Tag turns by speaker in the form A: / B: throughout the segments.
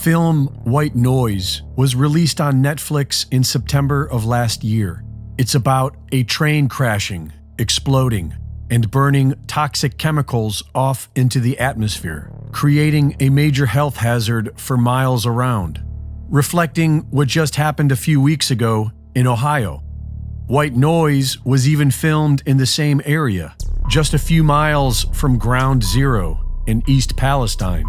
A: film White Noise was released on Netflix in September of last year. It's about a train crashing, exploding, and burning toxic chemicals off into the atmosphere, creating a major health hazard for miles around, reflecting what just happened a few weeks ago in Ohio. White Noise was even filmed in the same area, just a few miles from Ground Zero in East Palestine.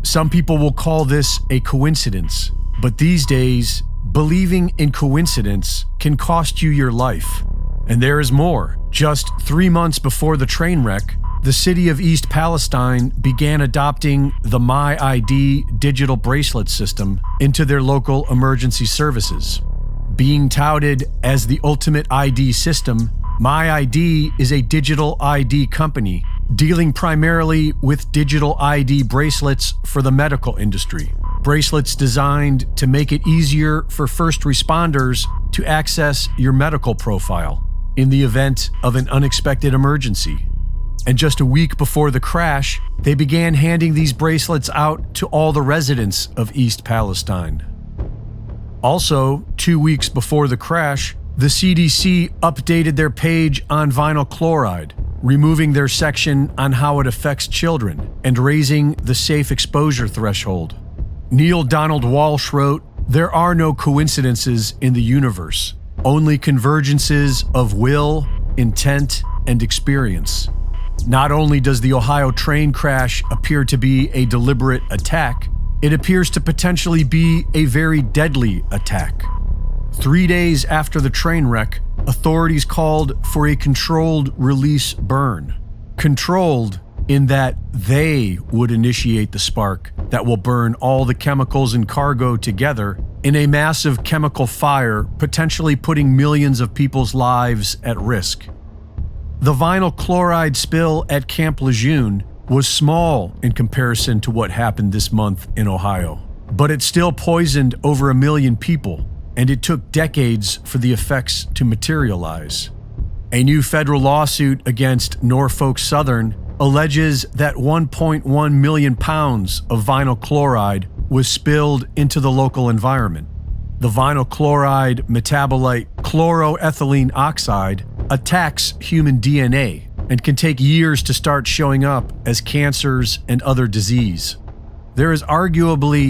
A: Some people will call this a coincidence, but these days, believing in coincidence can cost you your life. And there is more. Just 3 months before the train wreck, the city of East Palestine began adopting the MyID digital bracelet system into their local emergency services. Being touted as the ultimate ID system, MyID is a digital ID company dealing primarily with digital ID bracelets for the medical industry. Bracelets designed to make it easier for first responders to access your medical profile in the event of an unexpected emergency. And just a week before the crash, they began handing these bracelets out to all the residents of East Palestine. Also, 2 weeks before the crash, the CDC updated their page on vinyl chloride, removing their section on how it affects children and raising the safe exposure threshold. Neil Donald Walsh wrote, "There are no coincidences in the universe, only convergences of will, intent, and experience." Not only does the Ohio train crash appear to be a deliberate attack, it appears to potentially be a very deadly attack. 3 days after the train wreck, authorities called for a controlled release burn. Controlled in that they would initiate the spark that will burn all the chemicals and cargo together in a massive chemical fire, potentially putting millions of people's lives at risk. The vinyl chloride spill at Camp Lejeune was small in comparison to what happened this month in Ohio, but it still poisoned over 1 million people, and it took decades for the effects to materialize. A new federal lawsuit against Norfolk Southern alleges that 1.1 million pounds of vinyl chloride was spilled into the local environment. The vinyl chloride metabolite chloroethylene oxide attacks human DNA and can take years to start showing up as cancers and other disease. There is arguably